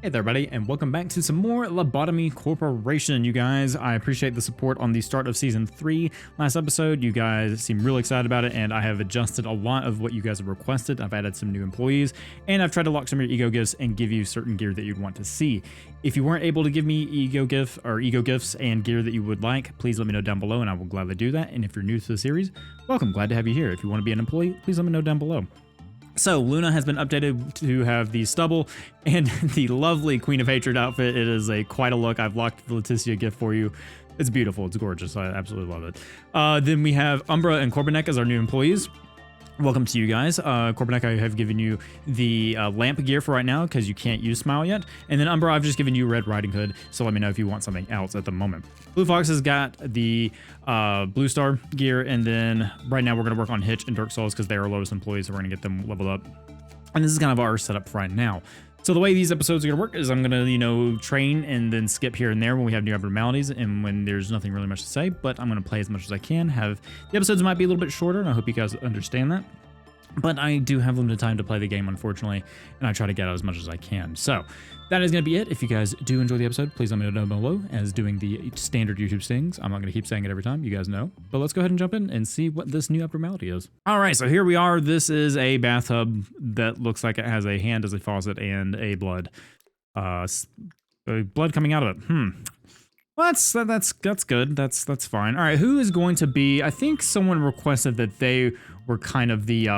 Hey there, everybody, and welcome back to some more Lobotomy Corporation, you guys. I appreciate the support on the start of Season 3. Last episode, you guys seem really excited about it, and I have adjusted a lot of what you guys have requested. I've added some new employees, and I've tried to lock some of your ego gifts and give you certain gear that you'd want to see. If you weren't able to give me ego gifts and gear that you would like, please let me know down below, and I will gladly do that. And if you're new to the series, welcome. Glad to have you here. If you want to be an employee, please let me know down below. So, Luna has been updated to have the stubble and the lovely Queen of Hatred outfit. It is quite a look. I've locked the Leticia gift for you. It's beautiful. It's gorgeous. I absolutely love it. Then we have Umbra and Corbanek as our new employees. Welcome to you guys. Corbanek, I have given you the lamp gear for right now because you can't use Smile yet. And then Umbra, I've just given you Red Riding Hood, so let me know if you want something else at the moment. Blue Fox has got the Blue Star gear, and then right now we're going to work on Hitch and Dirk Souls because they are our lowest employees, so we're going to get them leveled up. And this is kind of our setup for right now. So the way these episodes are going to work is I'm going to, train and then skip here and there when we have new abnormalities and when there's nothing really much to say, but I'm going to play as much as I can. The episodes might be a little bit shorter, and I hope you guys understand that. But I do have limited time to play the game, unfortunately, and I try to get out as much as I can. So that is going to be it. If you guys do enjoy the episode, please let me know down below as doing the standard YouTube things. I'm not going to keep saying it every time, you guys know. But let's go ahead and jump in and see what this new abnormality is. All right, so here we are. This is a bathtub that looks like it has a hand as a faucet and a blood. Blood coming out of it. Well, that's good. That's fine. All right, who is going to be? I think someone requested that they were kind of the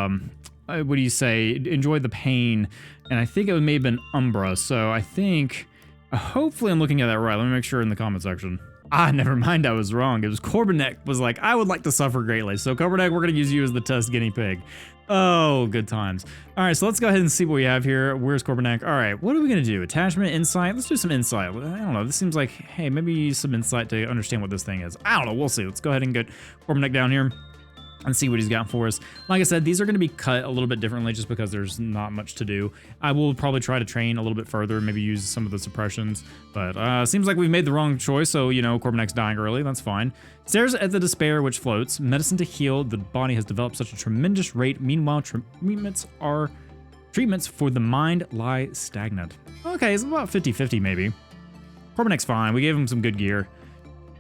what do you say? Enjoy the pain, and I think it may have been Umbra. So I think, hopefully, I'm looking at that right. Let me make sure in the comment section. Never mind, I was wrong. It was Corbanek was like, I would like to suffer greatly. So Corbanek, we're gonna use you as the test guinea pig. Oh, good times. All right, so let's go ahead and see what we have here. Where's Corbanek? All right, what are we gonna do? Attachment, insight? Let's do some insight. I don't know, this seems like, hey, maybe some insight to understand what this thing is. I don't know, we'll see. Let's go ahead and get Corbanek down here and see what he's got for us. Like I said, these are going to be cut a little bit differently just because there's not much to do. I will probably try to train a little bit further, maybe use some of the suppressions, but seems like we've made the wrong choice, so, Corbanek's dying early, that's fine. Stares at the despair which floats. Medicine to heal. The body has developed such a tremendous rate. Meanwhile, treatments for the mind lie stagnant. Okay, it's about 50-50 maybe. Corbanek's fine. We gave him some good gear.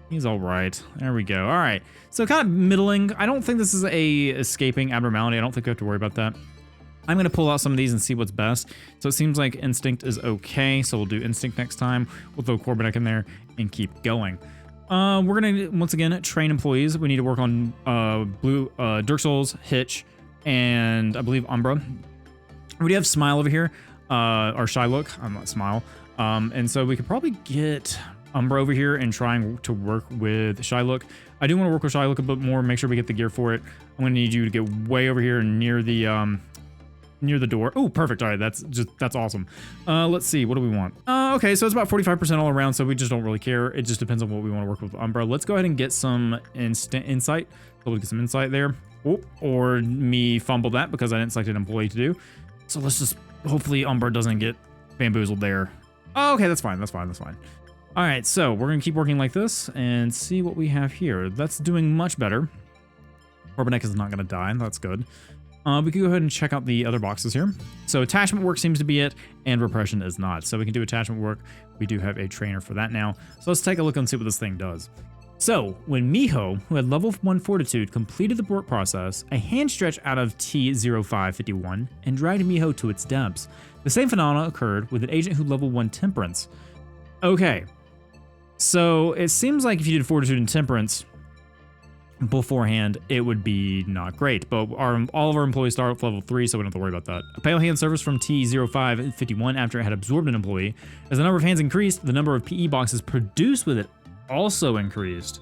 He's all right. There we go. All right. So kind of middling. I don't think this is a escaping abnormality. I don't think we have to worry about that. I'm going to pull out some of these and see what's best. So it seems like instinct is okay. So we'll do instinct next time. We'll throw Corbanek in there and keep going. We're going to, once again, train employees. We need to work on Dirk Souls, Hitch, and I believe Umbra. We do have Smile over here. Our Shy Look. I'm not Smile. And so we could probably get Umbra over here and trying to work with Shylook. I do want to work with Shylook a bit more, make sure we get the gear for it. I'm going to need you to get way over here near the door. Oh, perfect. All right, that's awesome. Let's see, what do we want? Okay, so it's about 45% all around, so we just don't really care. It just depends on what we want to work with Umbra. Let's go ahead and get some insight. So we'll get some insight there. Oh, or me fumble that because I didn't select an employee to do. So let's just, hopefully Umbra doesn't get bamboozled there. Oh, okay, that's fine. All right, so we're going to keep working like this and see what we have here. That's doing much better. Corbanek is not going to die. That's good. We can go ahead and check out the other boxes here. So attachment work seems to be it, and repression is not. So we can do attachment work. We do have a trainer for that now. So let's take a look and see what this thing does. So when Miho, who had level 1 fortitude, completed the work process, a hand stretched out of T0551 and dragged Miho to its depths. The same phenomena occurred with an agent who level 1 temperance. Okay. So it seems like if you did Fortitude and Temperance beforehand, it would be not great. But all of our employees start at level 3, so we don't have to worry about that. A pale hand service from T0551 after it had absorbed an employee. As the number of hands increased, the number of PE boxes produced with it also increased.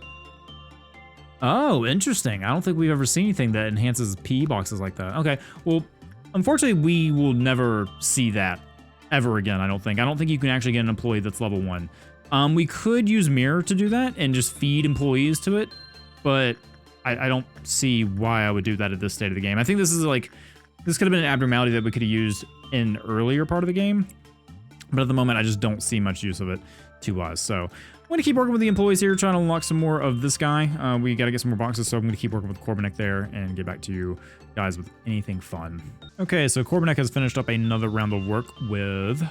Oh, interesting. I don't think we've ever seen anything that enhances PE boxes like that. Okay, well, unfortunately, we will never see that ever again, I don't think. I don't think you can actually get an employee that's level 1. We could use Mirror to do that and just feed employees to it, but I don't see why I would do that at this state of the game. I think this could have been an abnormality that we could have used in earlier part of the game, but at the moment I just don't see much use of it to us. So I'm going to keep working with the employees here, trying to unlock some more of this guy. We got to get some more boxes, so I'm going to keep working with Corbanek there and get back to you guys with anything fun. Okay, so Corbanek has finished up another round of work with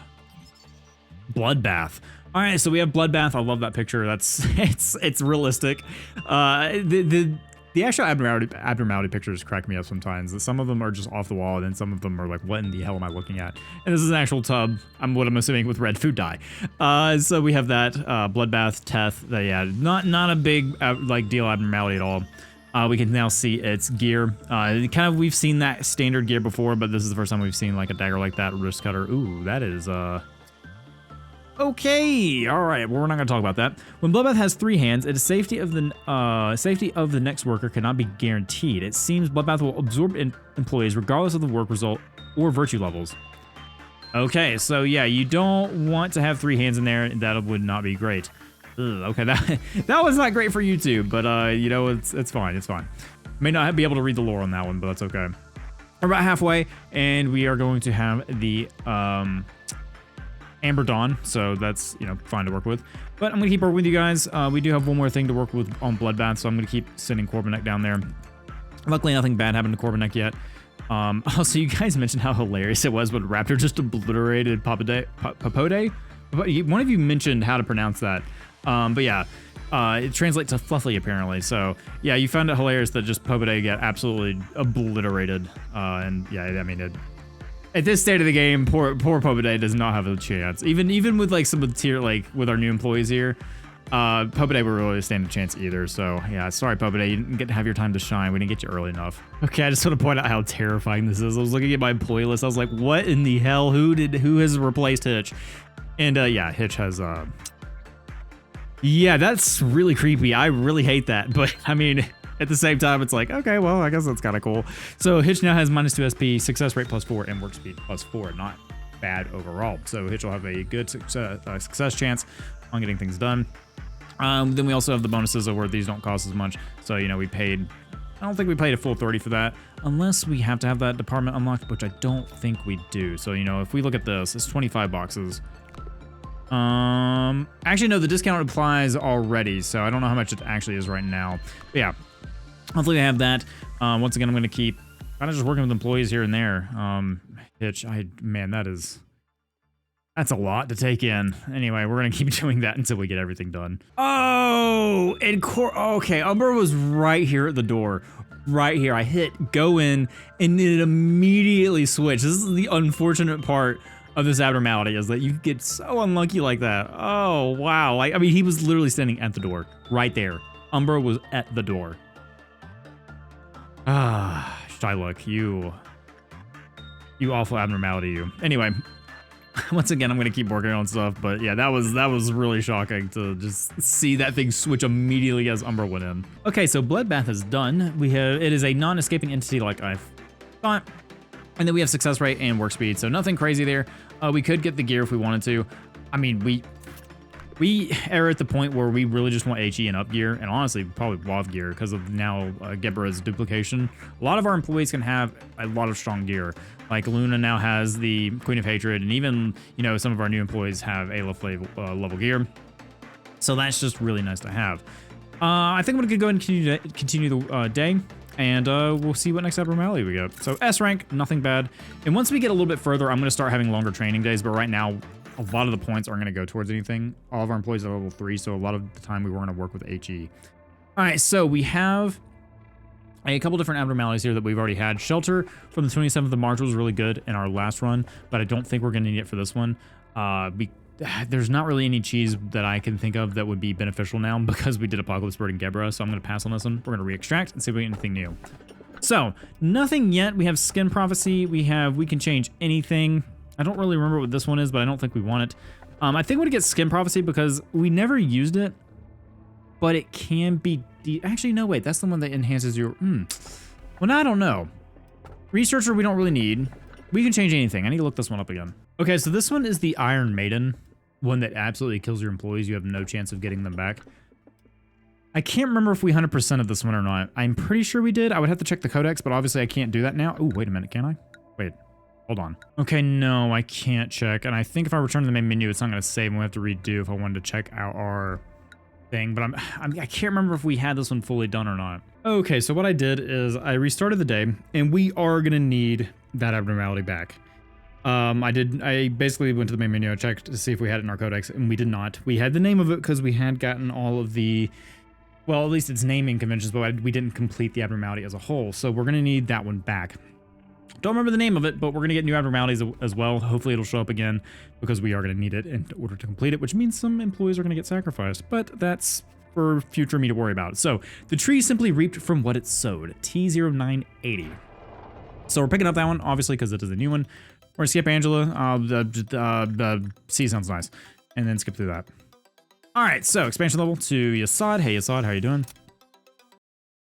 Bloodbath. All right, so we have Bloodbath. I love that picture. That's it's realistic. The actual abnormality pictures crack me up sometimes. Some of them are just off the wall, and then some of them are like, what in the hell am I looking at? And this is an actual tub. What I'm assuming with red food dye. So we have that Bloodbath Teth. Yeah, not a big like deal abnormality at all. We can now see its gear. We've seen that standard gear before, but this is the first time we've seen like a dagger like that, wrist cutter. Ooh, that is okay. All right, well, we're not gonna talk about that. When Bloodbath has 3 hands, its safety of the next worker cannot be guaranteed. It seems Bloodbath will absorb employees regardless of the work result or virtue levels. Okay, so yeah, you don't want to have 3 hands in there. That would not be great. Ugh, okay, that was not great for YouTube, but you know, it's fine. It's fine. May not be able to read the lore on that one, but that's okay. We're about halfway, and we are going to have the Amber Dawn, so that's, you know, fine to work with. But I'm gonna keep working with you guys. We do have one more thing to work with on Bloodbath, so I'm gonna keep sending Corbinek down there. Luckily, nothing bad happened to Corbinek yet. Also, you guys mentioned how hilarious it was when Raptor just obliterated Papode. One of you mentioned how to pronounce that. But yeah, it translates to fluffy apparently. So yeah, you found it hilarious that just Papode got absolutely obliterated. And yeah, I mean, at this state of the game, poor Papode does not have a chance. Even with like some of the tier, like with our new employees here, Papode will really stand a chance either. So yeah, sorry Papode, you didn't get to have your time to shine. We didn't get you early enough. Okay, I just want to point out how terrifying this is. I was looking at my employee list. I was like, what in the hell? Who has replaced Hitch? And yeah, Hitch has yeah, that's really creepy. I really hate that. But I mean, at the same time, it's like, okay, well, I guess that's kind of cool. So Hitch now has -2 SP, success rate +4, and work speed +4. Not bad overall. So Hitch will have a good success chance on getting things done. Then we also have the bonuses of where these don't cost as much. So, you know, I don't think we paid a full 30 for that, unless we have to have that department unlocked, which I don't think we do. So, you know, if we look at this, it's 25 boxes. Actually, no, the discount applies already, so I don't know how much it actually is right now. But yeah, hopefully I have that. Once again, I'm going to keep kind of just working with employees here and there. Hitch, man, that's a lot to take in. Anyway, we're going to keep doing that until we get everything done. Oh, and okay, Umber was right here at the door. Right here. I hit go in, and it immediately switched. This is the unfortunate part of this abnormality, is that you get so unlucky like that. Oh, wow. Like, I mean, he was literally standing at the door. Right there. Umber was at the door. Ah, Shylock, you awful abnormality, you. Anyway, once again, I'm gonna keep working on stuff, but yeah, that was really shocking to just see that thing switch immediately as Umber went in. Okay, so Bloodbath is done. It is a non-escaping entity like I thought, and then we have success rate and work speed, so nothing crazy there. We could get the gear if we wanted to. I mean, we are at the point where we really just want HE and up gear, and honestly, probably WAV gear because of now Gebra's duplication. A lot of our employees can have a lot of strong gear. Like Luna now has the Queen of Hatred, and even, you know, some of our new employees have ALF level gear. So that's just really nice to have. I think I'm gonna go ahead and continue the day, and we'll see what next abnormality we get. So S rank, nothing bad. And once we get a little bit further, I'm gonna start having longer training days, but right now, a lot of the points aren't going to go towards anything. All of our employees are level 3, so a lot of the time we were going to work with HE. All right, so we have a couple different abnormalities here that we've already had. Shelter from the 27th of March was really good in our last run, but I don't think we're going to need it for this one. There's not really any cheese that I can think of that would be beneficial now because we did Apocalypse Bird and Gebra, so I'm going to pass on this one. We're going to re-extract and see if we get anything new. So, nothing yet. We have Skin Prophecy. We can change anything. I don't really remember what this one is, but I don't think we want it. I think we're gonna get Skin Prophecy because we never used it, but it can be... Actually, no, wait. That's the one that enhances your... Well, now I don't know. Researcher, we don't really need. We can change anything. I need to look this one up again. Okay, so this one is the Iron Maiden, one that absolutely kills your employees. You have no chance of getting them back. I can't remember if we 100% of this one or not. I'm pretty sure we did. I would have to check the codex, but obviously I can't do that now. Oh, wait a minute. Can I? Wait. Hold on. Okay, no, I can't check. And I think if I return to the main menu, it's not going to save, and we have to redo if I wanted to check out our thing. But I can't remember if we had this one fully done or not. Okay, so what I did is I restarted the day, and we are going to need that abnormality back. I basically went to the main menu, I checked to see if we had it in our codex, and we did not. We had the name of it because we had gotten all of the, well, at least its naming conventions, but we didn't complete the abnormality as a whole, so we're gonna need that one back. Don't remember the name of it, but we're gonna get new abnormalities as well. Hopefully it'll show up again because we are gonna need it in order to complete it, which means some employees are gonna get sacrificed, but that's for future me to worry about. So the tree simply reaped from what it sowed, T0980. So we're picking up that one, obviously, because it is a new one. We're gonna skip Angela, C sounds nice, and then skip through that. All right, so expansion level to Yasad. Hey Yasad, how you doing?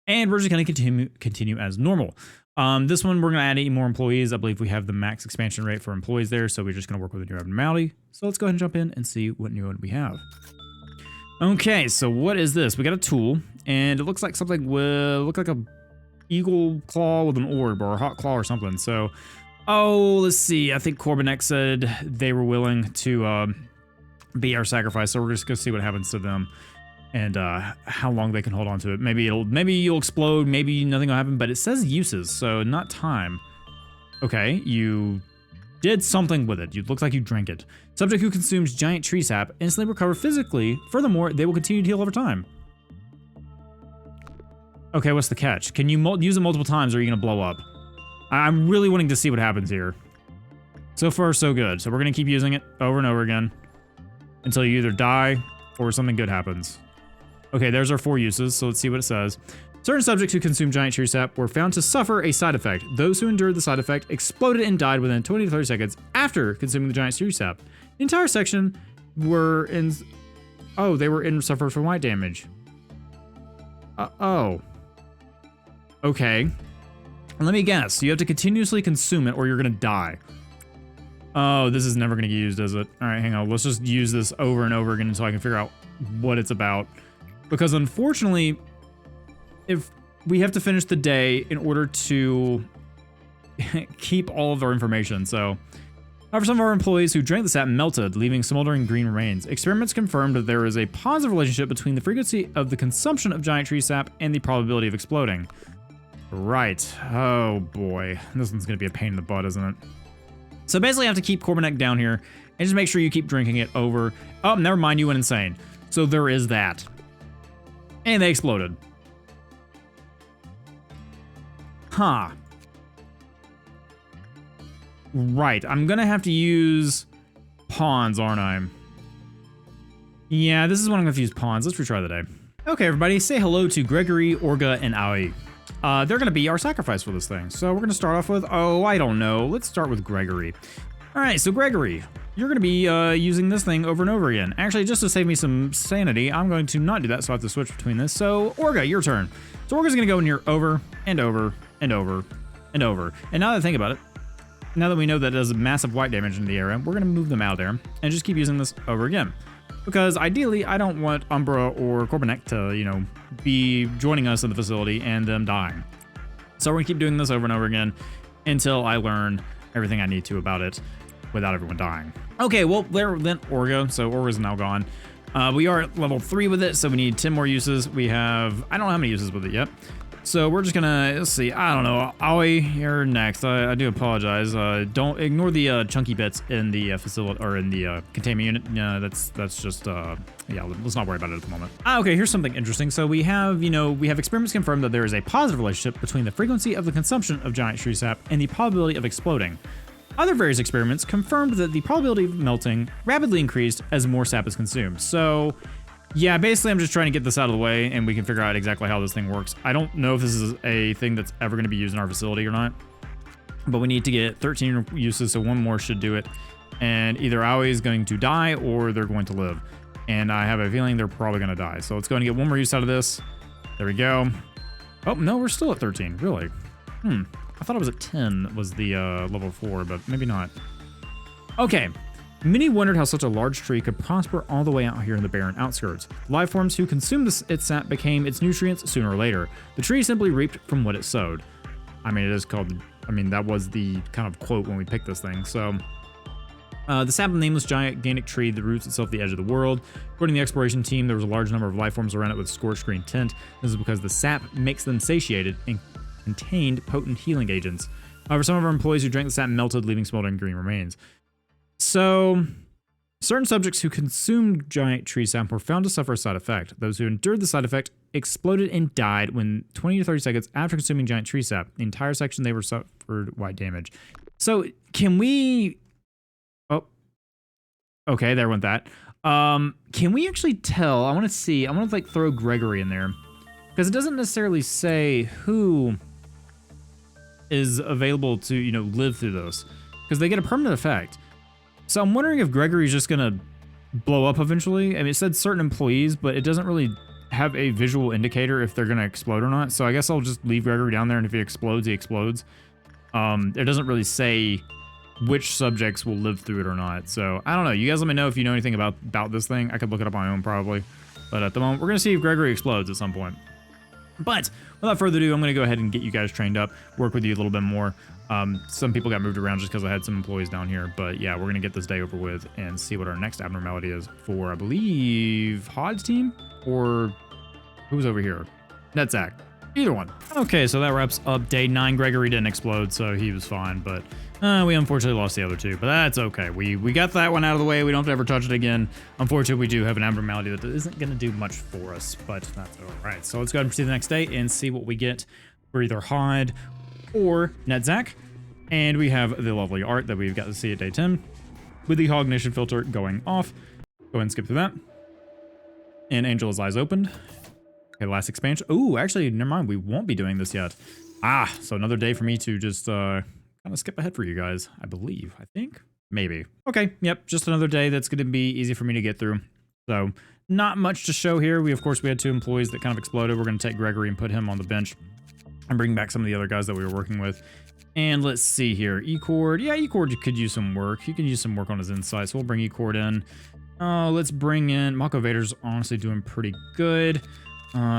And we're just gonna continue as normal. This one, we're gonna add 8 more employees. I believe we have the max expansion rate for employees there, so we're just gonna work with a new abnormality. So let's go ahead and jump in and see what new one we have. Okay, so what is this? We got a tool, and it looks like something will look like a eagle claw with an orb or a hot claw or something. So, oh, let's see. I think Corbinek said they were willing to be our sacrifice, so we're just gonna see what happens to them and how long they can hold on to it. Maybe you'll explode, maybe nothing will happen, but it says uses, so not time. Okay, you did something with it. It looks like you drank it. Subject who consumes giant tree sap instantly recover physically. Furthermore, they will continue to heal over time. Okay, what's the catch? Can you use it multiple times or are you gonna blow up? I'm really wanting to see what happens here. So far, so good. So we're gonna keep using it over and over again until you either die or something good happens. Okay, there's our 4 uses, so let's see what it says. Certain subjects who consumed giant tree sap were found to suffer a side effect. Those who endured the side effect exploded and died within 20 to 30 seconds after consuming the giant tree sap. The entire section were in... Oh, they were in suffered from white damage. Oh. Okay. Let me guess. You have to continuously consume it or you're gonna die. Oh, this is never gonna get used, is it? All right, hang on. Let's just use this over and over again until I can figure out what it's about. Because unfortunately, if we have to finish the day in order to keep all of our information, so... However, some of our employees who drank the sap melted, leaving smoldering green remains. Experiments confirmed that there is a positive relationship between the frequency of the consumption of giant tree sap and the probability of exploding. Right. Oh boy. This one's gonna be a pain in the butt, isn't it? So basically I have to keep Corbinek down here and just make sure you keep drinking it over. Oh, never mind, you went insane. So there is that. And they exploded. Huh. Right, I'm gonna have to use pawns, aren't I? Yeah, this is when I'm gonna use pawns. Let's retry the day. Okay, everybody, say hello to Gregory, Orga, and Aoi. They're gonna be our sacrifice for this thing. So we're gonna start off with, oh, I don't know. Let's start with Gregory. All right, so Gregory, you're gonna be using this thing over and over again. Actually, just to save me some sanity, I'm going to not do that, so I have to switch between this. So Orga, your turn. So Orga's gonna go in here over and over and over and over. And now that I think about it, now that we know that it does massive white damage in the area, we're gonna move them out there and just keep using this over again. Because ideally, I don't want Umbra or Corbinek to, you know, be joining us in the facility and them dying. So we're gonna keep doing this over and over again until I learn everything I need to about it without everyone dying. Okay, well, then Orga, so Orga's now gone. We are at level 3 with it, so we need 10 more uses. We have, I don't know how many uses with it yet. So we're just gonna, let's see, I don't know, Aoi, you're next. I do apologize. Don't ignore the chunky bits in the facility, or in the containment unit. That's just, yeah, let's not worry about it at the moment. Okay, here's something interesting. So we have, you know, we have experiments confirmed that there is a positive relationship between the frequency of the consumption of giant tree sap and the probability of exploding. Other various experiments confirmed that the probability of melting rapidly increased as more sap is consumed. So, yeah, basically I'm just trying to get this out of the way and we can figure out exactly how this thing works. I don't know if this is a thing that's ever going to be used in our facility or not, but we need to get 13 uses, so 1 more should do it. And either Aoi is going to die or they're going to live. And I have a feeling they're probably going to die. So let's go and get 1 more use out of this. There we go. Oh, no, we're still at 13, really. I thought it was at 10 was the level 4, but maybe not. Okay. Many wondered how such a large tree could prosper all the way out here in the barren outskirts. Life forms who consumed its sap became its nutrients sooner or later. The tree simply reaped from what it sowed. I mean, it is called, I mean, that was the kind of quote when we picked this thing. So, the sap of the nameless gigantic tree that roots itself at the edge of the world. According to the exploration team, there was a large number of life forms around it with scorched green tint. This is because the sap makes them satiated and contained potent healing agents. However, some of our employees who drank the sap melted, leaving smoldering green remains. So, certain subjects who consumed giant tree sap were found to suffer a side effect. Those who endured the side effect exploded and died when 20 to 30 seconds after consuming giant tree sap. The entire section they were suffered white damage. So, can we... Oh. Okay, there went that. Can we actually tell? I want to see. I want to like throw Gregory in there. Because it doesn't necessarily say who is available to, you know, live through those. Because they get a permanent effect. So I'm wondering if Gregory's just going to blow up eventually. I mean, it said certain employees, but it doesn't really have a visual indicator if they're going to explode or not. So I guess I'll just leave Gregory down there, and if he explodes, he explodes. It doesn't really say which subjects will live through it or not. So I don't know. You guys let me know if you know anything about this thing. I could look it up on my own probably. But at the moment, we're going to see if Gregory explodes at some point. But without further ado, I'm going to go ahead and get you guys trained up, work with you a little bit more. Some people got moved around just because I had some employees down here. But yeah, we're going to get this day over with and see what our next abnormality is for, I believe, Hod's team? Or who's over here? Netzak. Either one. Okay, so that wraps up day 9. Gregory didn't explode, so he was fine. But we unfortunately lost the other 2. But that's okay. We got that one out of the way. We don't have to ever touch it again. Unfortunately, we do have an abnormality that isn't going to do much for us. But that's all right. So let's go ahead and proceed to the next day and see what we get for either Hod or Netzak. And we have the lovely art that we've got to see at day 10 with the Hognition filter going off. Go ahead and skip through that. And Angel's eyes opened. Okay, last expansion. Oh, actually, never mind. We won't be doing this yet. So another day for me to just kind of skip ahead for you guys, I believe. I think. Maybe. Okay, yep. Just another day that's going to be easy for me to get through. So not much to show here. Of course, we had 2 employees that kind of exploded. We're going to take Gregory and put him on the bench and bring back some of the other guys that we were working with. And let's see here. E-Cord. Yeah, E-Cord could use some work. He could use some work on his insight. So we'll bring E-Cord in. Let's bring in... Mako Vader's honestly doing pretty good.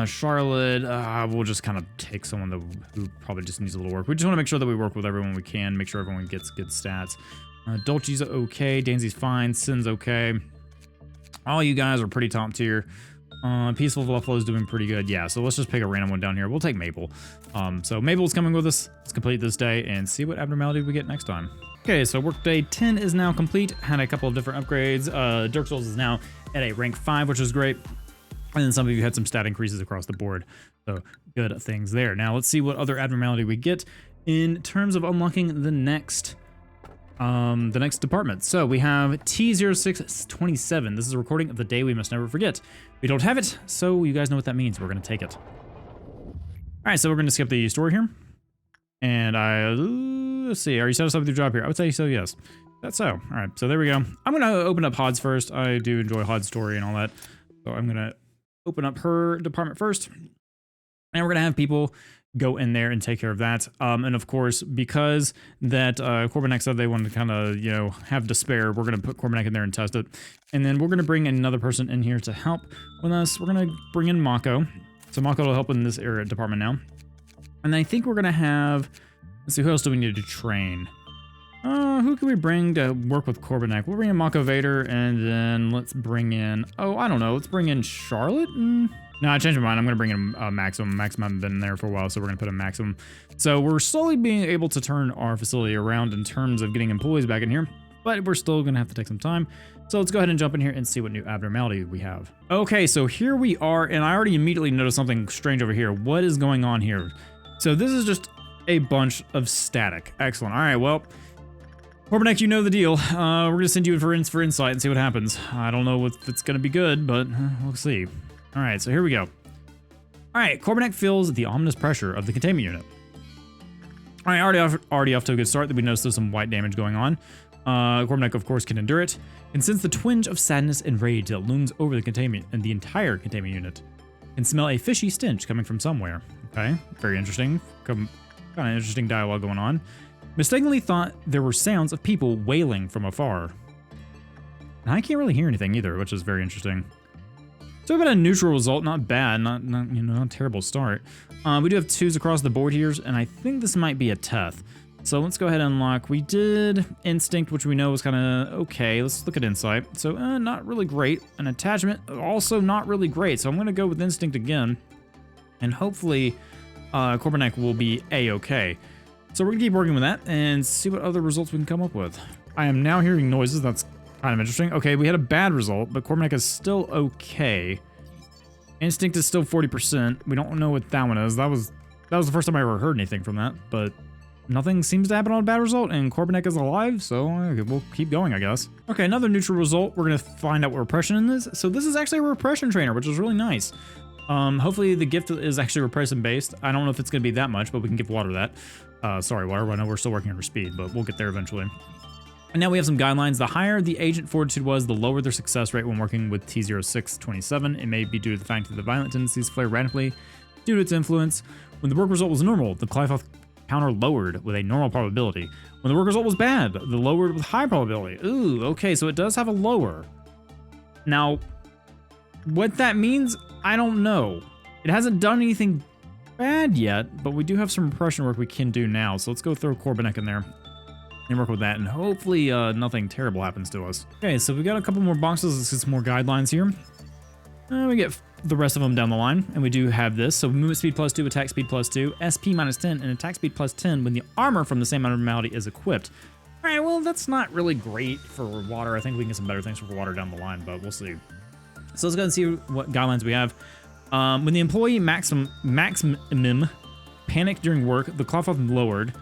Charlotte, we'll just kind of take someone who probably just needs a little work. We just want to make sure that we work with everyone we can, make sure everyone gets good stats. Dolce's okay, Danzy's fine, Sin's okay. All you guys are pretty top tier. Peaceful Flufflo's doing pretty good. Yeah, so let's just pick a random one down here. We'll take Maple. So Maple's coming with us. Let's complete this day and see what abnormality we get next time. Okay, so workday 10 is now complete. Had a couple of different upgrades. Dark Souls is now at a rank 5, which is great. And then some of you had some stat increases across the board. So good things there. Now let's see what other abnormality we get in terms of unlocking the next department. So we have T0627. This is a recording of the day we must never forget. We don't have it, so you guys know what that means. We're going to take it. All right, so we're going to skip the story here. And let's see. Are you satisfied with your job here? I would say so, yes. That's so. All right, so there we go. I'm going to open up Hod's first. I do enjoy Hod's story and all that. So I'm going to open up her department first, and we're gonna have people go in there and take care of that. And of course, because that Corbanek said they wanted to kind of, you know, have despair, we're gonna put Corbanek in there and test it. And then we're gonna bring another person in here to help with us. We're gonna bring in Mako. So Mako will help in this area department now. And I think we're gonna have, let's see, who else do we need to train? Who can we bring to work with Corbanek? We'll bring in Mako Vader, and then let's bring in... Oh, I don't know. Let's bring in Charlotte? No, I changed my mind. I'm going to bring in Maximum. Maximum hasn't been there for a while, so we're going to put in Maximum. So we're slowly being able to turn our facility around in terms of getting employees back in here, but we're still going to have to take some time. So let's go ahead and jump in here and see what new abnormality we have. Okay, so here we are, and I already immediately noticed something strange over here. What is going on here? So this is just a bunch of static. Excellent. All right, well... Corbanek, you know the deal. We're going to send you in for insight and see what happens. I don't know if it's going to be good, but we'll see. All right, so here we go. All right, Corbanek feels the ominous pressure of the containment unit. All right, already off to a good start. We noticed there's some white damage going on. Corbanek, of course, can endure it, and sense the twinge of sadness and rage that looms over the containment and the entire containment unit. Can smell a fishy stench coming from somewhere. Okay, very interesting. Kind of interesting dialogue going on. Mistakenly thought there were sounds of people wailing from afar. And I can't really hear anything either, which is very interesting. So we've got a neutral result, not bad, not a terrible start. We do have 2s across the board here, and I think this might be a Teth. So let's go ahead and unlock. We did Instinct, which we know was kind of okay. Let's look at Insight. So not really great. An Attachment, also not really great. So I'm going to go with Instinct again, and hopefully Corbanek will be A-okay. So we're gonna keep working with that and see what other results we can come up with. I am now hearing noises. That's kind of interesting. Okay, we had a bad result, but Corp is still okay. Instinct is still 40%. We don't know what that one is. That was the first time I ever heard anything from that, but nothing seems to happen on a bad result, and Corp is alive, so we'll keep going, I guess. Okay, another neutral result. We're gonna find out what repression is. So this is actually a repression trainer, which is really nice. Hopefully the gift is actually repression based. I don't know if it's gonna be that much, but we can give water that. Sorry, water. I know we're still working under speed, but we'll get there eventually. And now we have some guidelines. The higher the agent fortitude was, the lower their success rate when working with T0627. It may be due to the fact that the violent tendencies flare randomly due to its influence. When the work result was normal, the Clyfoth counter lowered with a normal probability. When the work result was bad, the lowered with high probability. Ooh, okay, so it does have a lower. Now, what that means, I don't know. It hasn't done anything bad yet, but we do have some repression work we can do now. So let's go throw Corbinek in there and work with that, and hopefully nothing terrible happens to us. Okay, so we got a couple more boxes. Let's get some more guidelines here. We get the rest of them down the line, and we do have this. So movement speed +2, attack speed +2, SP -10, and attack speed +10 when the armor from the same abnormality is equipped. All right, well, that's not really great for water. I think we can get some better things for water down the line, but we'll see. So let's go and see what guidelines we have. When the employee maximum panicked during work, the Clyfoth lowered.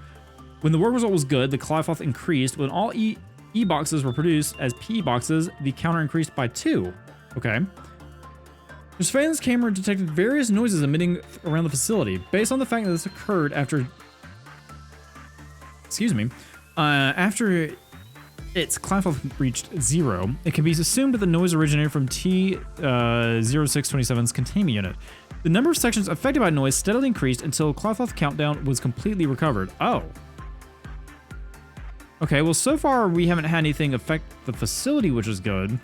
When the work result was good, the Clyfoth increased. When all E boxes were produced as P boxes, the counter increased by 2. Okay. The surveillance camera detected various noises emitting around the facility. Based on the fact that this occurred after... after its Clyfoth reached 0, it can be assumed that the noise originated from T0627's containment unit. The number of sections affected by noise steadily increased until Clyfoth countdown was completely recovered. Oh. Okay, well, so far we haven't had anything affect the facility, which is good.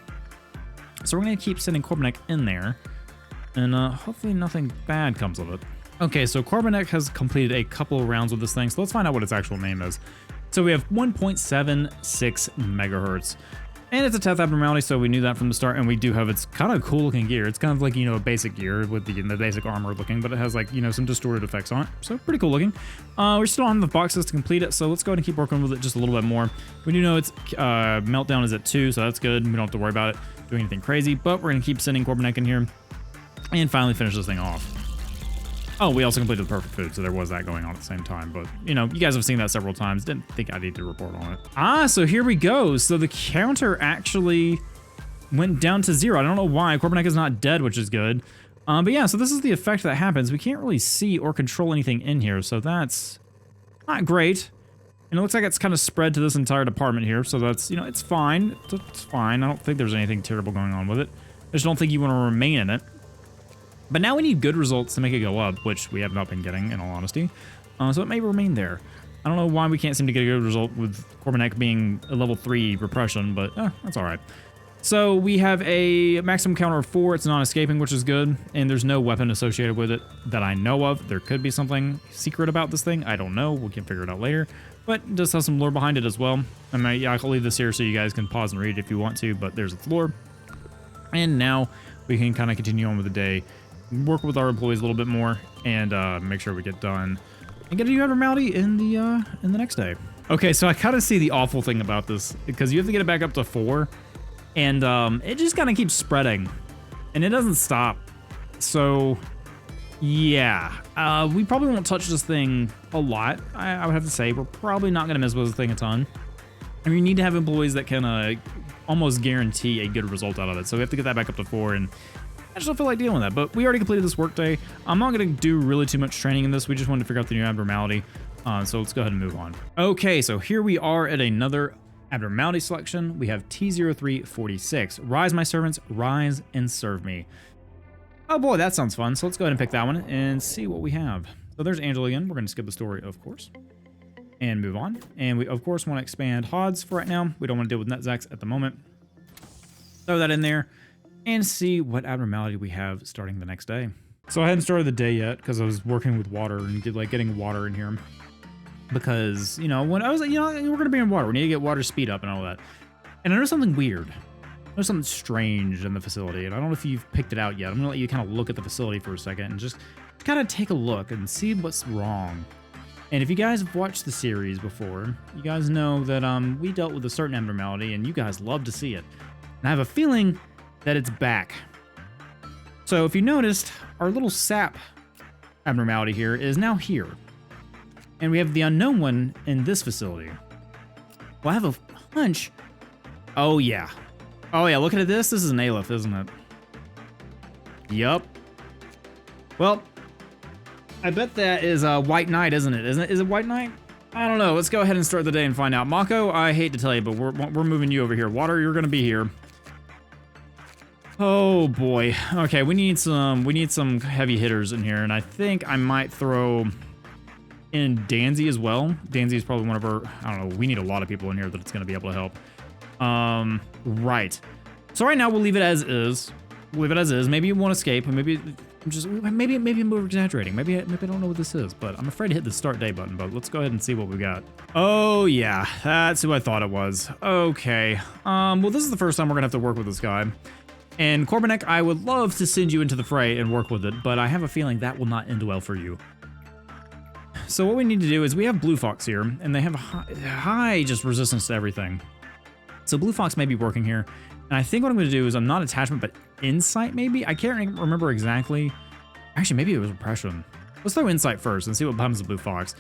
So we're going to keep sending Corbinek in there, and hopefully nothing bad comes of it. Okay, so Corbinek has completed a couple of rounds with this thing, so let's find out what its actual name is. So we have 1.76 megahertz, and it's a 10th abnormality, so we knew that from the start, and we do have its kind of cool looking gear. It's kind of like, you know, a basic gear with the basic armor looking, but it has like, you know, some distorted effects on it, so pretty cool looking. We're still on the boxes to complete it, so let's go ahead and keep working with it just a little bit more. We do know its meltdown is at 2, so that's good. We don't have to worry about it doing anything crazy, but we're going to keep sending Corbinek in here and finally finish this thing off. Oh, we also completed the perfect food, so there was that going on at the same time. But, you know, you guys have seen that several times. Didn't think I need to report on it. Ah, so here we go. So the counter actually went down to 0. I don't know why. Corbinek is not dead, which is good. But yeah, so this is the effect that happens. We can't really see or control anything in here, so that's not great. And it looks like it's kind of spread to this entire department here, so that's, you know, it's fine. It's fine. I don't think there's anything terrible going on with it. I just don't think you want to remain in it. But now we need good results to make it go up, which we have not been getting, in all honesty. So it may remain there. I don't know why we can't seem to get a good result with Corbinek being a level 3 repression, but that's all right. So we have a maximum counter of 4. It's non-escaping, which is good, and there's no weapon associated with it that I know of. There could be something secret about this thing. I don't know. We can figure it out later. But it does have some lore behind it as well. I mean, yeah, I'll leave this here so you guys can pause and read it if you want to, but there's its lore. And now we can kind of continue on with the day, work with our employees a little bit more, and make sure we get done and get a new abnormality in the next day. Okay, so I kind of see the awful thing about this, because you have to get it back up to 4, and it just kind of keeps spreading, and it doesn't stop. So yeah, we probably won't touch this thing a lot. I would have to say we're probably not going to mess with this thing a ton. I mean, you need to have employees that can almost guarantee a good result out of it. So we have to get that back up to 4, and I just don't feel like dealing with that, but we already completed this workday. I'm not going to do really too much training in this. We just wanted to figure out the new abnormality. So let's go ahead and move on. Okay, so here we are at another abnormality selection. We have T0346. Rise, my servants, rise and serve me. Oh boy, that sounds fun. So let's go ahead and pick that one and see what we have. So there's Angela again. We're going to skip the story, of course, and move on. And we, of course, want to expand HODs for right now. We don't want to deal with NetZax at the moment. Throw that in there and see what abnormality we have starting the next day. So I hadn't started the day yet because I was working with water and getting water in here. Because, you know, when I was like, you know, we're going to be in water. We need to get water speed up and all that. And I noticed something weird. There's something strange in the facility, and I don't know if you've picked it out yet. I'm going to let you kind of look at the facility for a second and just kind of take a look and see what's wrong. And if you guys have watched the series before, you guys know that we dealt with a certain abnormality, and you guys love to see it. And I have a feeling that it's back. So if you noticed, our little sap abnormality here is now here. And we have the unknown one in this facility. Well, I have a hunch. Oh, yeah. Oh, yeah, looking at this, this is an Aleph, isn't it? Yup. Well, I bet that is a White Knight, isn't it? Is it White Knight? I don't know. Let's go ahead and start the day and find out. Mako, I hate to tell you, but we're moving you over here. Water, you're gonna be here. Oh boy. Okay, we need some heavy hitters in here, and I think I might throw in Danzy as well. Danzy is probably one of our, I don't know, we need a lot of people in here that it's gonna be able to help. Right. So right now we'll leave it as is. We'll leave it as is. Maybe it won't escape, and maybe maybe I'm over exaggerating. Maybe I don't know what this is, but I'm afraid to hit the start day button. But let's go ahead and see what we got. Oh yeah, that's who I thought it was. Okay. Well, this is the first time we're gonna have to work with this guy. And Corbanek, I would love to send you into the fray and work with it, but I have a feeling that will not end well for you. So what we need to do is we have Blue Fox here, and they have high just resistance to everything. So Blue Fox may be working here. And I think what I'm going to do is I'm not attachment, but insight maybe? I can't remember exactly. Actually, maybe it was repression. Let's throw insight first and see what happens to Blue Fox.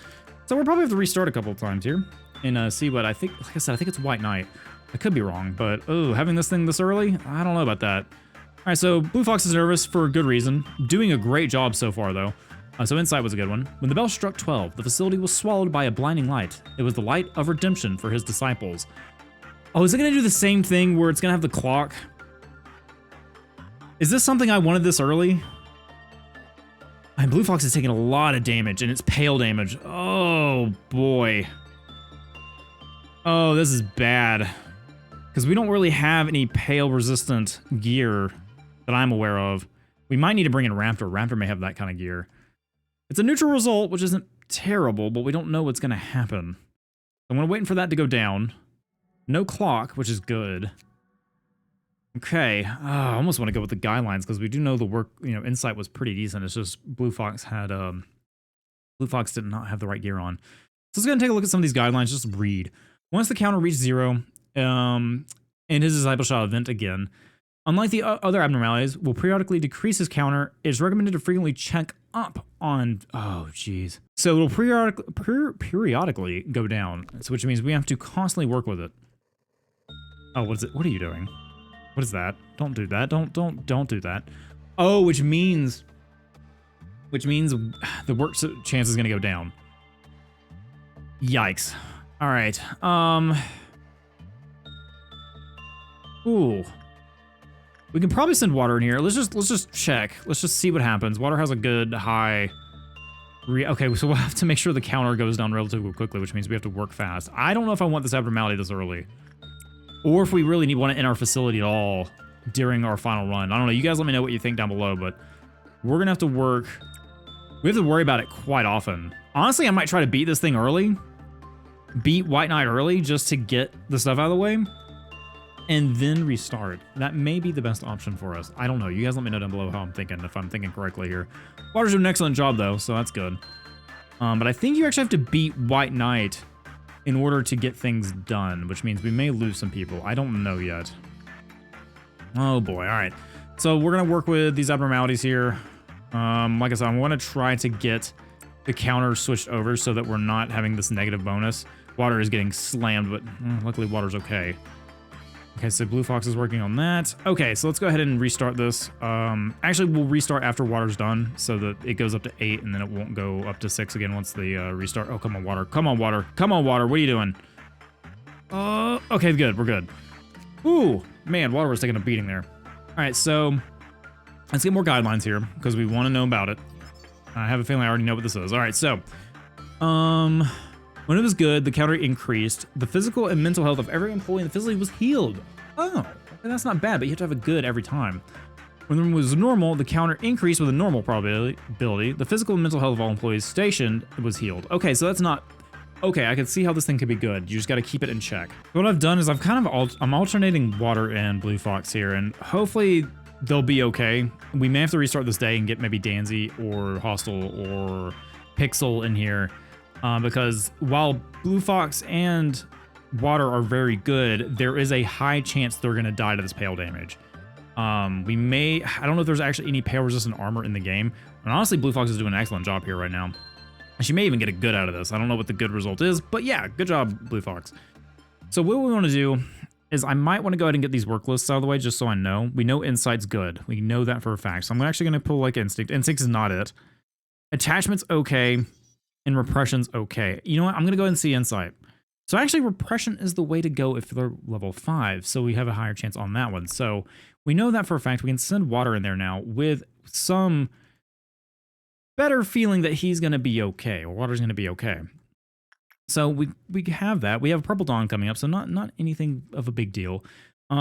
So we'll probably have to restart a couple of times here and see what I think. Like I said, I think it's White Knight. I could be wrong, but oh, having this thing this early? I don't know about that. All right, so Blue Fox is nervous for good reason. Doing a great job so far, though. So insight was a good one. When the bell struck 12, the facility was swallowed by a blinding light. It was the light of redemption for his disciples. Oh, is it gonna do the same thing where it's gonna have the clock? Is this something I wanted this early? And Blue Fox is taking a lot of damage, and it's pale damage. Oh, boy. Oh, this is bad. Because we don't really have any pale resistant gear that I'm aware of. We might need to bring in Raptor. Raptor may have that kind of gear. It's a neutral result, which isn't terrible, but we don't know what's gonna happen. I'm gonna wait for that to go down. No clock, which is good. Okay, I almost want to go with the guidelines because we do know the work, insight was pretty decent. It's just Blue Fox did not have the right gear on. So let's go ahead and take a look at some of these guidelines, just read. Once the counter reaches 0, and his disciple shall event again, unlike the other abnormalities, will periodically decrease his counter. It's recommended to frequently check up on, oh geez. So it'll periodically go down, which means we have to constantly work with it. Oh, what is it? What are you doing? What is that? Don't do that. Don't do that. Oh, which means the work chance is gonna go down. Yikes. All right. Ooh. We can probably send water in here. Let's just check. Let's just see what happens. Water has a good high. Okay, so we'll have to make sure the counter goes down relatively quickly, which means we have to work fast. I don't know if I want this abnormality this early. Or if we really want it in our facility at all during our final run. I don't know. You guys let me know what you think down below, but we're going to have to work. We have to worry about it quite often. Honestly, I might try to beat this thing early. Beat White Knight early just to get the stuff out of the way. And then restart. That may be the best option for us. I don't know. You guys let me know down below how I'm thinking, if I'm thinking correctly here. Water's doing an excellent job, though, so that's good. But I think you actually have to beat White Knight in order to get things done, which means we may lose some people. I don't know yet. Oh boy, all right. So we're gonna work with these abnormalities here. Like I said, I want to try to get the counter switched over so that we're not having this negative bonus. Water is getting slammed, but luckily water's okay. Okay, so Blue Fox is working on that. Okay, so let's go ahead and restart this. Actually, we'll restart after water's done so that it goes up to 8 and then it won't go up to 6 again once the restart. Oh, come on, water. Come on, water. Come on, water. What are you doing? Okay, good. We're good. Ooh, man, water was taking a beating there. All right, so let's get more guidelines here because we want to know about it. I have a feeling I already know what this is. All right, so when it was good, the counter increased. The physical and mental health of every employee in the facility was healed. Oh, that's not bad, but you have to have a good every time. When it was normal, the counter increased with a normal probability. The physical and mental health of all employees stationed was healed. Okay, so that's not... Okay, I can see how this thing could be good. You just got to keep it in check. What I've done is I'm alternating water and Blue Fox here, and hopefully they'll be okay. We may have to restart this day and get maybe Danzy or Hostile or Pixel in here. because while Blue Fox and water are very good, there is a high chance they're going to die to this pale damage. I don't know if there's actually any pale resistant armor in the game. And honestly, Blue Fox is doing an excellent job here right now. And she may even get a good out of this. I don't know what the good result is, but yeah, good job, Blue Fox. So what we want to do is I might want to go ahead and get these work lists out of the way just so I know. We know Insight's good. We know that for a fact. So I'm actually going to pull like Instinct. Instinct is not it. Attachment's okay. And Repression's okay. You know what? I'm going to go ahead and see Insight. So actually, Repression is the way to go if they're level 5. So we have a higher chance on that one. So we know that for a fact. We can send Water in there now with some better feeling that he's going to be okay. Or Water's going to be okay. So we have that. We have Purple Dawn coming up, so not anything of a big deal.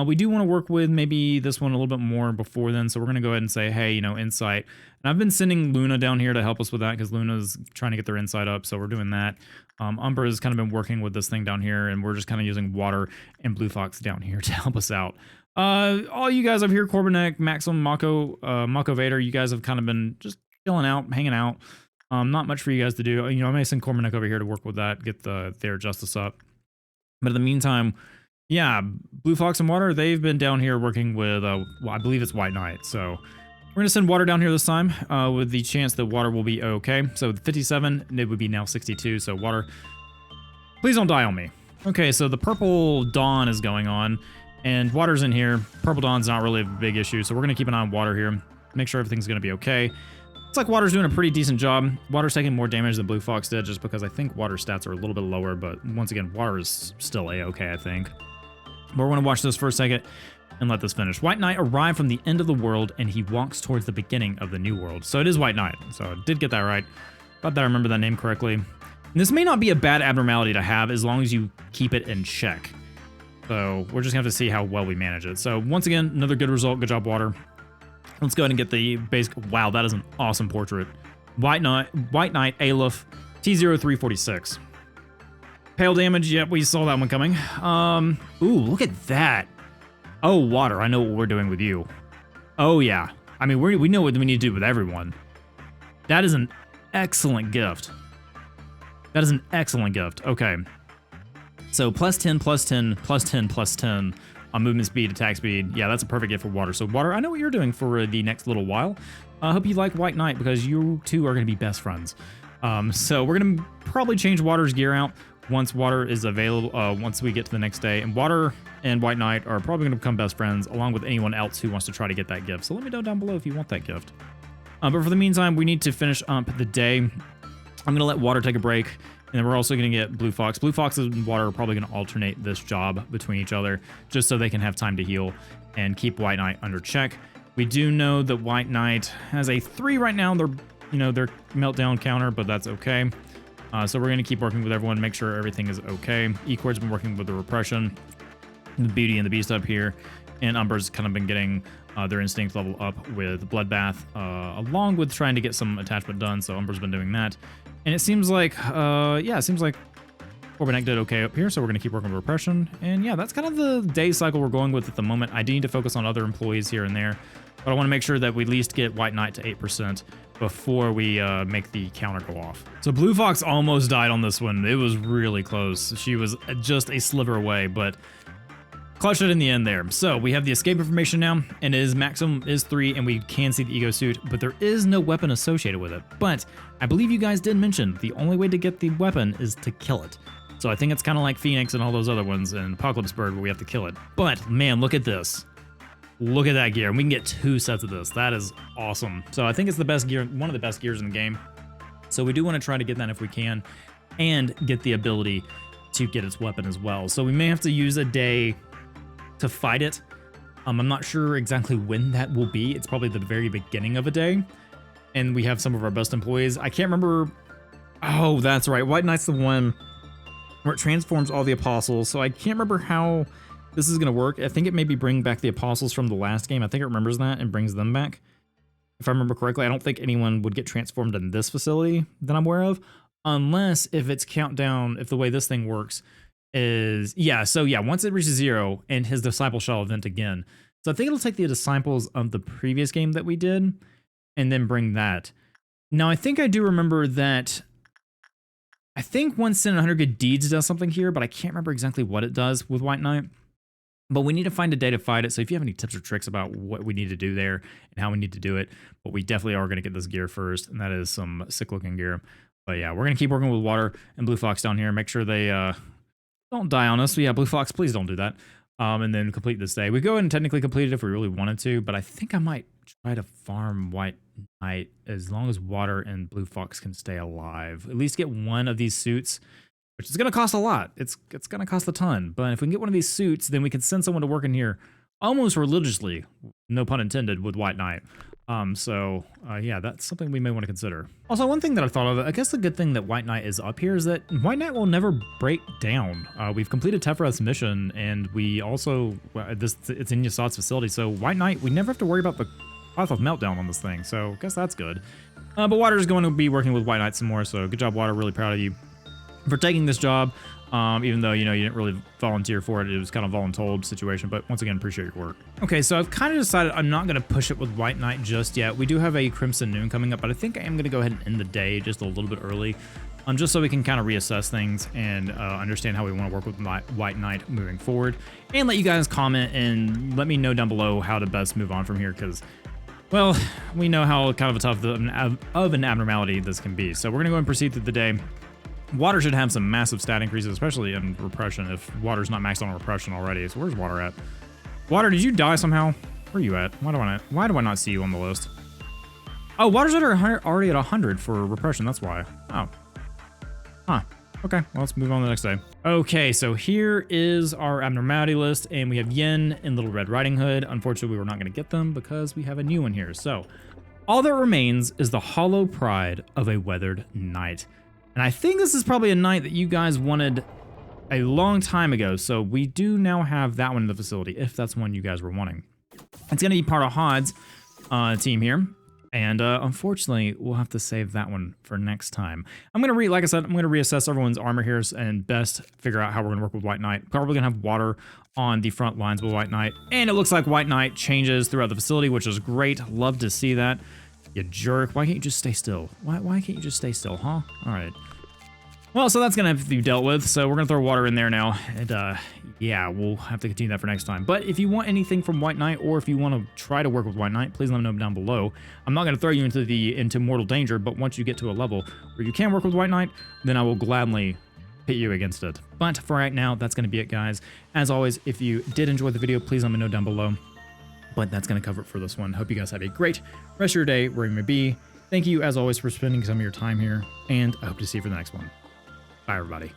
We do want to work with maybe this one a little bit more before then, so we're going to go ahead and say, hey, you know, Insight. And I've been sending Luna down here to help us with that because Luna's trying to get their Insight up, so we're doing that. Umbra has kind of been working with this thing down here, and we're just kind of using Water and Blue Fox down here to help us out. All you guys up here, Corbinek, Maxim, Mako Vader, you guys have kind of been just chilling out, hanging out. Not much for you guys to do. You know, I may send Corbinek over here to work with that, get their justice up. But in the meantime, yeah, Blue Fox and Water, they've been down here working with, well, I believe it's White Knight. So we're going to send Water down here this time with the chance that Water will be okay. So 57, it would be now 62. So Water, please don't die on me. Okay, so the Purple Dawn is going on and Water's in here. Purple Dawn's not really a big issue. So we're going to keep an eye on Water here. Make sure everything's going to be okay. It's like Water's doing a pretty decent job. Water's taking more damage than Blue Fox did just because I think Water's stats are a little bit lower, but once again, Water is still A-okay, I think. But we're going to watch this for a second and let this finish. White Knight arrived from the end of the world and he walks towards the beginning of the new world. So it is White Knight. So I did get that right. Thought that I remember that name correctly. And this may not be a bad abnormality to have as long as you keep it in check. So we're just going to have to see how well we manage it. So once again, another good result. Good job, Water. Let's go ahead and get the base. Wow, that is an awesome portrait. White Knight, Aleph, T0346. Pale damage, yep, we saw that one coming. Ooh, look at that. Oh, Water, I know what we're doing with you. Oh, yeah. I mean, we know what we need to do with everyone. That is an excellent gift. That is an excellent gift. Okay. So plus 10, plus 10, plus 10, plus 10 on movement speed, attack speed. Yeah, that's a perfect gift for Water. So Water, I know what you're doing for the next little while. I hope you like White Knight because you two are going to be best friends. So we're going to probably change Water's gear out once Water is available, once we get to the next day. And Water and White Knight are probably going to become best friends along with anyone else who wants to try to get that gift. So let me know down below if you want that gift. But for the meantime, we need to finish up the day. I'm going to let Water take a break. And then we're also going to get Blue Fox. Blue Fox and Water are probably going to alternate this job between each other just so they can have time to heal and keep White Knight under check. We do know that White Knight has a 3 right now. They're meltdown counter, but that's okay. So we're going to keep working with everyone, make sure everything is okay. E-Cord's been working with the Repression, the Beauty and the Beast up here, and Umber's kind of been getting their instinct level up with Bloodbath, along with trying to get some attachment done. So Umber's been doing that. And it seems like, yeah, it seems like Corbinek did okay up here, so we're going to keep working with Repression. And yeah, that's kind of the day cycle we're going with at the moment. I do need to focus on other employees here and there, but I want to make sure that we at least get White Knight to 8% before we make the counter go off. So Blue Fox almost died on this one. It was really close. She was just a sliver away, but clutched it in the end there. So we have the escape information now, and it is maximum is 3, and we can see the ego suit, but there is no weapon associated with it. But I believe you guys did mention the only way to get the weapon is to kill it. So I think it's kind of like Phoenix and all those other ones and Apocalypse Bird where we have to kill it. But man, look at this. Look at that gear. And we can get 2 sets of this. That is awesome. So I think it's the best gear, one of the best gears in the game. So we do want to try to get that if we can and get the ability to get its weapon as well. So we may have to use a day to fight it. I'm not sure exactly when that will be. It's probably the very beginning of a day. And we have some of our best employees. I can't remember. Oh, that's right. White Knight's the one where it transforms all the apostles. So I can't remember how this is going to work. I think it maybe bring back the apostles from the last game. I think it remembers that and brings them back. If I remember correctly, I don't think anyone would get transformed in this facility that I'm aware of. Unless if it's countdown, if the way this thing works is, yeah, so yeah, once it reaches 0 and his disciple shall event again. So I think it'll take the disciples of the previous game that we did and then bring that. Now, I think I do remember that I think 1 sin and 100 good deeds does something here, but I can't remember exactly what it does with White Knight. But we need to find a day to fight it. So if you have any tips or tricks about what we need to do there and how we need to do it, but we definitely are going to get this gear first, and that is some sick looking gear. But yeah, we're going to keep working with Water and Blue Fox down here. Make sure they don't die on us. So yeah, Blue Fox, please don't do that. And then complete this day. We go ahead and technically complete it if we really wanted to, but I think I might try to farm White Knight as long as Water and Blue Fox can stay alive. At least get one of these suits, which is going to cost a lot. It's going to cost a ton. But if we can get one of these suits, then we can send someone to work in here almost religiously, no pun intended, with White Knight. Yeah, that's something we may want to consider. Also, one thing that I thought of, I guess the good thing that White Knight is up here is that White Knight will never break down. We've completed Tefra's mission, and we also, it's in Yasad's facility, so White Knight, we never have to worry about the path of meltdown on this thing, so I guess that's good. But Water's going to be working with White Knight some more, so good job, Water, really proud of you for taking this job, even though, you know, you didn't really volunteer for it. It was kind of voluntold situation, but once again, appreciate your work. Okay, so I've kind of decided I'm not going to push it with White Knight just yet. We do have a Crimson Noon coming up, but I think I am going to go ahead and end the day just a little bit early, just so we can kind of reassess things and understand how we want to work with White Knight moving forward, and let you guys comment and let me know down below how to best move on from here, because, well, we know how kind of a tough of an abnormality this can be. So we're going to go and proceed through the day. Water should have some massive stat increases, especially in repression, if Water's not maxed on repression already. So where's Water at? Water, did you die somehow? Where are you at? Why do I not see you on the list? Oh, Water's already at 100 for repression, that's why. Oh. Huh. Okay, well, let's move on to the next day. Okay, so here is our abnormality list, and we have Yin and Little Red Riding Hood. Unfortunately, we're not going to get them because we have a new one here. So all that remains is the hollow pride of a weathered knight. And I think this is probably a knight that you guys wanted a long time ago, so we do now have that one in the facility, if that's one you guys were wanting. It's going to be part of Hod's team here, and unfortunately, we'll have to save that one for next time. I'm going to like I said, I'm going to reassess everyone's armor here and best figure out how we're going to work with White Knight. Probably going to have Water on the front lines with White Knight, and it looks like White Knight changes throughout the facility, which is great. Love to see that. You jerk. Why can't you just stay still? Why can't you just stay still, huh? All right. Well, so that's going to have to be dealt with. So we're going to throw Water in there now. And yeah, we'll have to continue that for next time. But if you want anything from White Knight, or if you want to try to work with White Knight, please let me know down below. I'm not going to throw you into mortal danger, but once you get to a level where you can work with White Knight, then I will gladly pit you against it. But for right now, that's going to be it, guys. As always, if you did enjoy the video, please let me know down below. But that's going to cover it for this one. Hope you guys have a great rest of your day where you may be. Thank you, as always, for spending some of your time here, and I hope to see you for the next one. Bye, everybody.